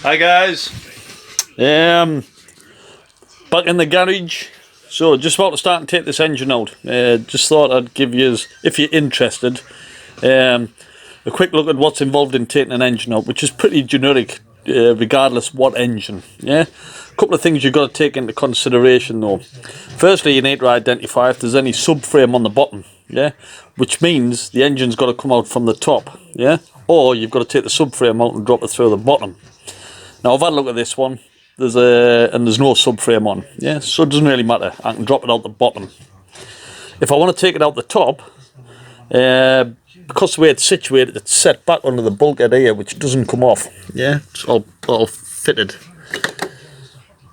Hi guys, back in the garage. So just about to start and take this engine out. Just thought I'd give you, if you're interested, a quick look at what's involved in taking an engine out, which is pretty generic, regardless what engine. Yeah, a couple of things you've got to take into consideration though. Firstly, you need to identify if there's any subframe on the bottom. Yeah, which means the engine's got to come out from the top. Yeah, or you've got to take the subframe out and drop it through the bottom. Now I've had a look at this one. There's no subframe on. Yeah, so it doesn't really matter. I can drop it out the bottom. If I want to take it out the top, because the way it's situated, it's set back under the bulkhead here, which doesn't come off. Yeah, it's all fitted.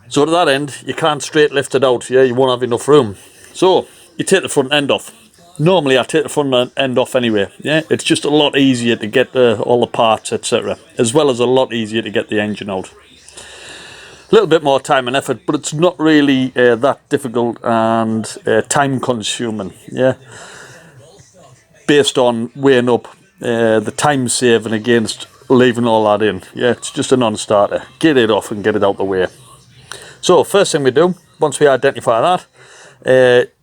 So to that end, you can't straight lift it out. Yeah, you won't have enough room. So you take the front end off. Normally I take the front end off anyway. Yeah, it's just a lot easier to get all the parts, etc., as well as a lot easier to get the engine out. A little bit more time and effort, but it's not really that difficult and time consuming. Yeah, based on weighing up the time saving against leaving all that in. Yeah, it's just a non-starter. Get it off and get it out the way. So first thing we do, once we identify that,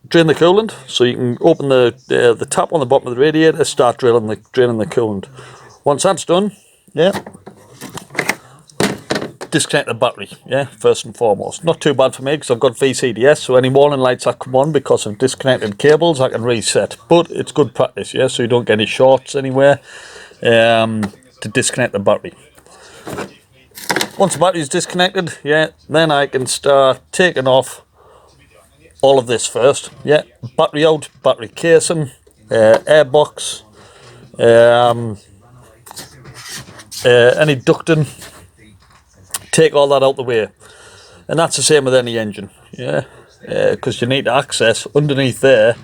drain the coolant. So you can open the tap on the bottom of the radiator, start draining the coolant. Once that's done, yeah, disconnect the battery. Yeah, first and foremost. Not too bad for me because I've got VCDS, so any warning lights that come on because of disconnected cables, I can reset. But it's good practice, yeah, so you don't get any shorts anywhere, to disconnect the battery. Once the battery is disconnected, yeah, then I can start taking off all of this first. Yeah, battery out, battery casing, airbox, any ducting. Take all that out the way, and that's the same with any engine. Yeah, because you need to access underneath there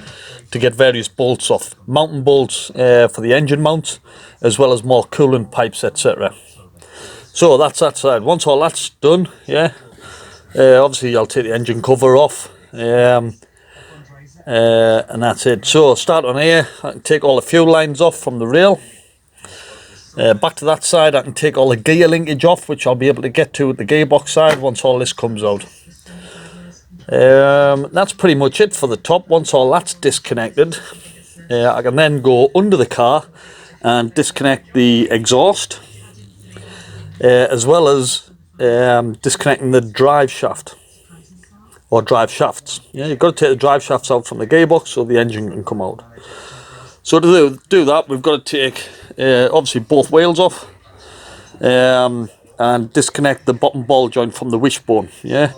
to get various bolts off, mounting bolts for the engine mount, as well as more coolant pipes, etc. So that's that side. Once all that's done, yeah, obviously I'll take the engine cover off, and that's it. So start on here. I can take all the fuel lines off from the rail. Back to that side, I can take all the gear linkage off, which I'll be able to get to at the gearbox side once all this comes out. That's pretty much it for the top. Once all that's disconnected, I can then go under the car and disconnect the exhaust, as well as disconnecting the drive shaft, or drive shafts. Yeah, you've got to take the drive shafts out from the gearbox so the engine can come out. So to do that, we've got to take obviously both wheels off, and disconnect the bottom ball joint from the wishbone, yeah,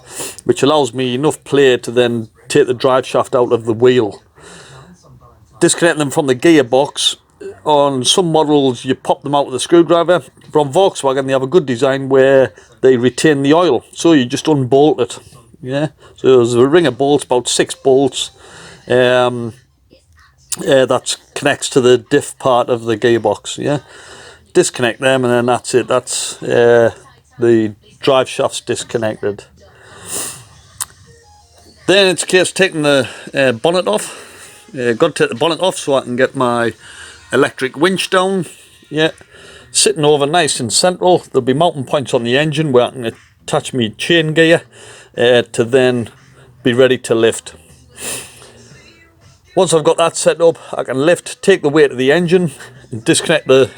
which allows me enough play to then take the drive shaft out of the wheel. Disconnect them from the gearbox. On some models you pop them out with a screwdriver. From Volkswagen they have a good design where they retain the oil, so you just unbolt it. Yeah, so there's a ring of bolts, about 6 bolts, that connects to the diff part of the gearbox. Yeah, disconnect them and then that's it. That's the drive shafts disconnected. Then it's a case of taking the bonnet off. Got to take the bonnet off so I can get my electric winch down. Yeah, sitting over nice and central. There'll be mounting points on the engine where I can attach my chain gear to then be ready to lift. Once I've got that set up, I can lift, take the weight of the engine, and disconnect the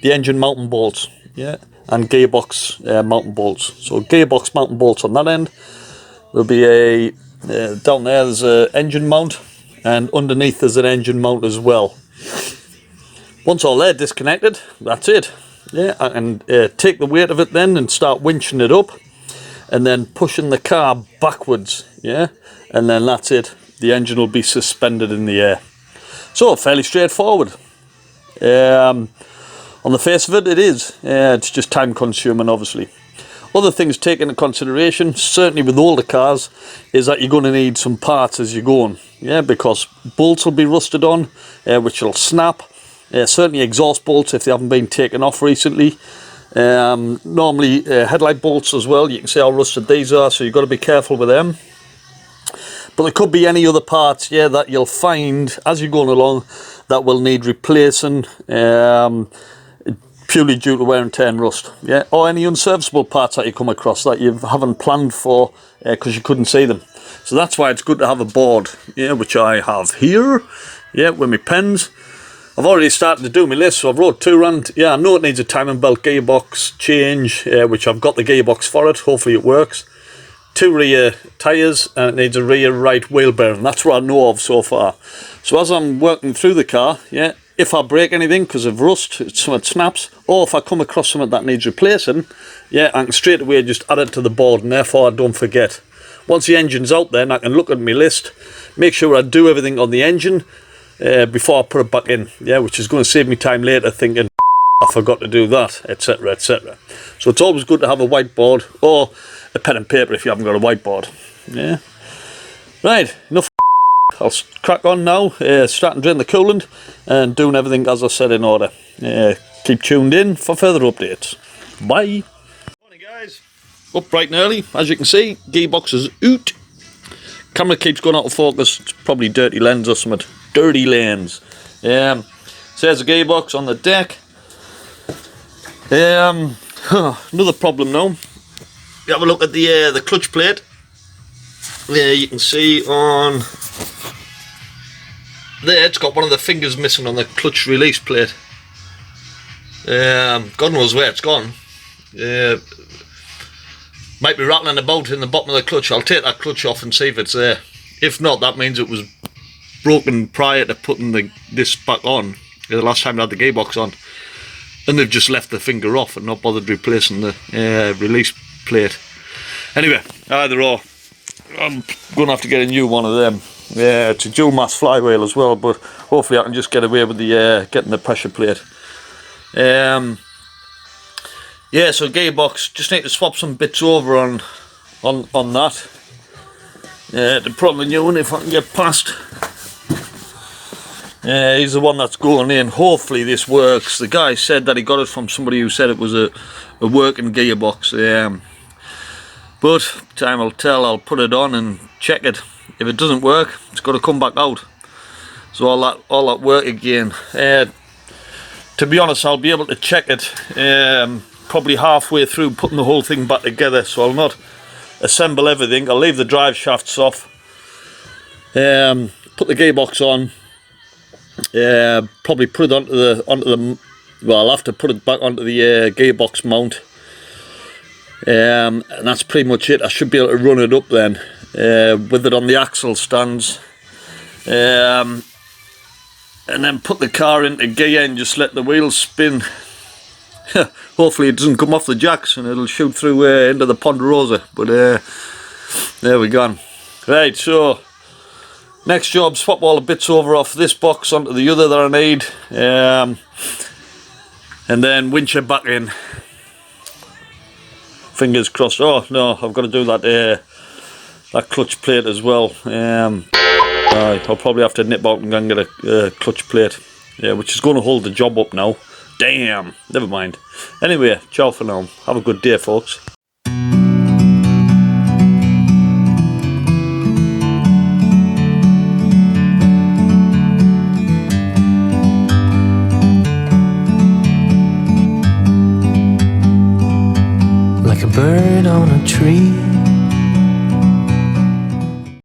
engine mounting bolts, yeah, and gearbox mounting bolts. So gearbox mounting bolts on that end. There'll be a down there. There's an engine mount, and underneath there's an engine mount as well. Once all they're disconnected, that's it. Yeah, I can take the weight of it then and start winching it up, and then pushing the car backwards. Yeah, and then that's it. The engine will be suspended in the air. So fairly straightforward. On the face of it, it is. It's just time consuming, obviously. Other things taken into consideration, certainly with older cars, is that you're going to need some parts as you're going. Yeah, because bolts will be rusted on, which will snap. Certainly exhaust bolts if they haven't been taken off recently. Normally headlight bolts as well. You can see how rusted these are, so you've got to be careful with them. But there could be any other parts, yeah, that you'll find as you're going along that will need replacing. purely due to wear and tear and rust, yeah, or any unserviceable parts that you come across that you haven't planned for because you couldn't see them. So that's why it's good to have a board, yeah, which I have here, yeah, with my pens. I've already started to do my list, so I've wrote Touran. Yeah, I know it needs a timing belt gearbox change, which I've got the gearbox for it, hopefully it works. 2 rear tyres, and it needs a rear right wheel bearing. That's what I know of so far. So as I'm working through the car, yeah, if I break anything because of rust, something snaps, or if I come across something that needs replacing, yeah, I can straight away just add it to the board, and therefore I don't forget. Once the engine's out there, and I can look at my list, make sure I do everything on the engine before I put it back in, yeah, which is going to save me time later thinking, I forgot to do that, etc, etc. So it's always good to have a whiteboard, or a pen and paper if you haven't got a whiteboard, yeah. Right, enough. I'll crack on now, starting to drain the coolant and doing everything as I said in order. Keep tuned in for further updates. Bye. Morning guys, up bright and early. As you can see, gearbox is out. Camera keeps going out of focus. It's probably dirty lens or something. Dirty lens. So there's the gearbox on the deck. Another problem now. You have a look at the clutch plate. You can see on there, it's got one of the fingers missing on the clutch release plate. God knows where it's gone. Might be rattling about in the bottom of the clutch. I'll take that clutch off and see if it's there. If not, that means it was broken prior to putting this back on, the last time I had the gearbox on, and they've just left the finger off and not bothered replacing the release plate. Anyway, either or, I'm going to have to get a new one of them. Yeah, it's a dual mass flywheel as well, but hopefully I can just get away with the getting the pressure plate. Yeah, so gearbox, just need to swap some bits over on that. The probably new one if I can get past. He's the one that's going in. Hopefully this works. The guy said that he got it from somebody who said it was a working gearbox. But time will tell. I'll put it on and check it. If it doesn't work, it's got to come back out. So all that work again. To be honest, I'll be able to check it probably halfway through putting the whole thing back together. So I'll not assemble everything. I'll leave the drive shafts off. Put the gearbox on. Probably put it onto the. Well, I'll have to put it back onto the gearbox mount. And that's pretty much it. I should be able to run it up then. With it on the axle stands, and then put the car into gear and just let the wheels spin. Hopefully it doesn't come off the jacks and it'll shoot through into the Ponderosa, but there we go. Right, so next job, swap all the bits over off this box onto the other that I need, and then winch it back in. Fingers crossed. Oh no, I've got to do that that clutch plate as well. I'll probably have to nip out and go and get a clutch plate, which is going to hold the job up now. Damn, never mind. Anyway, ciao for now. Have a good day, folks. Like a bird on a tree,